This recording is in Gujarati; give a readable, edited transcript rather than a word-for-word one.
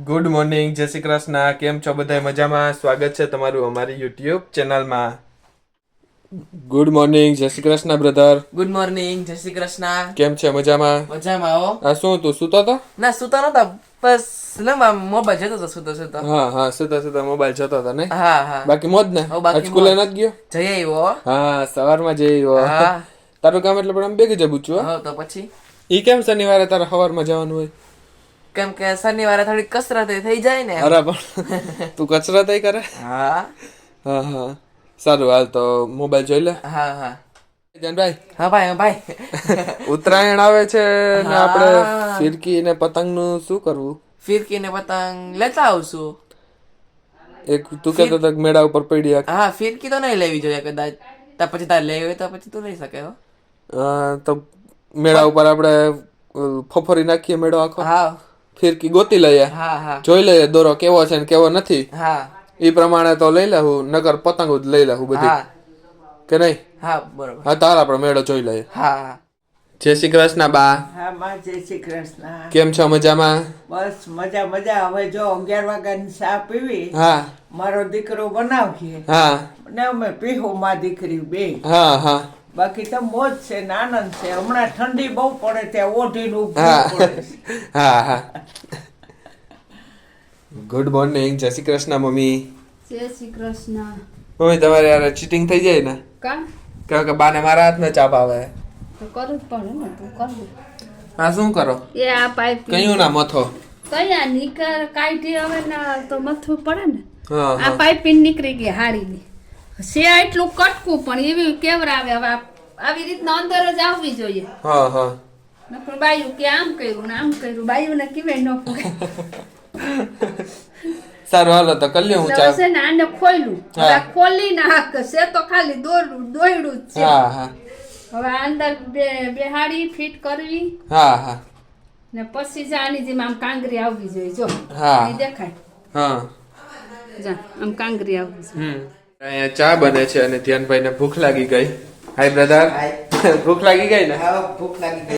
ગુડ મોર્નિંગ, જય શ્રી કૃષ્ણ. કેમ છો બધા? મજામાં? સ્વાગત છે તમારું અમારી યુટ્યુબ ચેનલમાં. ગુડ મોર્નિંગ, જય Shri Krishna brother. Good morning, જય શ્રી કૃષ્ણ. કેમ છે? મજામાં? મજામાં હો. આ શું તું સૂતો હતો? ના સુતા નતા, બસ મોબાઈલ જોતો હતો સુતો. હા સુતા મોબાઈલ જોતો હતો ને? હા. બાકી મોજ ને? આજ સ્કૂલે નથી ગયો? જઈ આવ્યો. હા, સવારમાં જઈ આવ્યો. હા. તારું કામ એટલે પણ આમ ભેગી જ પૂછ્યું. હા તો પછી ઈ કેમ શનિવારે તારે સવારમાં જવાનું હોય? કેમ કે શનિવારે થોડી કસરત થઈ જાય ને. અરે પણ તું કચરા તઈ કરે? હા. હા સારું, હાલ તો મોબાઈલ જોઈ લે. હા. ભાઈ. હા ભાઈ. ઉત્તરાયણ આવે છે ને, આપણે ફિરકી ને પતંગ નું શું કરવું? ફિરકી ને પતંગ લેતા આવશું. એક તું કહેતો તો મેળા ઉપર પડી. હા, ફિરકી તો નહીં લેવી જોઈએ કદાચ. પછી તારે લેવી હોય તો પછી તું લઈ શકે હો. તો મેળા ઉપર આપણે ફફરી નાખીએ મેળો આખો. હા. ફિરકી ગોતી લઈએ. હા. જોઈ લઈએ દોરો કેવો છે ને કેવો નથી. હા. એ પ્રમાણે તો લઈ લેવું, નગર પતંગ જ લઈ લેવું બધી. કે નહીં? હા બરોબર. હા તાર આપણે મેળો જોઈ લઈએ. હા. જય શ્રી કૃષ્ણ બા. હા માં, જય શ્રી કૃષ્ણ. કેમ છો? મજામાં? બસ મજા. હવે જો 11 વાગ્યાની ચા પીવી. હા. મારો દીકરો બનાવીએ હા. ને અમે પીહું માં દીકરી બે. હા. બાકી તો મોજ છે ને આનંદ છે. હમણાં ઠંડી બહુ પડે ત્યાં ઓઢીને ઊભું હા. પડે છે. હા. ગુડ મોર્નિંગ, જય શ્રી કૃષ્ણ મમ્મી. જય શ્રી કૃષ્ણ. મમ્મી તમારે યાર ચીટિંગ થઈ જાય ને? કામ કારણ કે બાને મારા હાથને ચાપ આવે. તો કરવું જ પડે ને, તું કર દે. હા શું કરો? એ આ પાઇપ કયું ના મથો? કયા નીકળ કાઢી હવે ના તો મથવું પડે ને. હા. આ પાઇપિંગ નીકળી ગઈ હાડીની. છે એટલું કટકું પણ એવી કેવરાવે હવે આવી રીતના અંદર જ આવવી જોઈએ. હા. નકર બાયું કે આમ કર્યું ને આમ કર્યું, બાયુને કેવે ન ફૂગે. સારું હાલો તો કલ્યો હું એટલે ચા. છે ને આને ખોલ્યું. હા. હવે ખોલી ના છે તો ખાલી દોયડું જ છે. હા. હવે અંદર બેહાડી ફિટ કરવી હા. ને પછી જ આની જેમ આમ કાંગરી આવવી જોઈએ. જો હા. એ દેખાય. હા. જા આમ કાંગરી આવવી જોઈએ. અહીંયા ચા બને છે અને ધ્યાનભાઈ ને ભૂખ લાગી ગઈ. હાય બ્રધર. ભૂખ લાગી ગઈ ને? હા, ભૂખ લાગી ગઈ.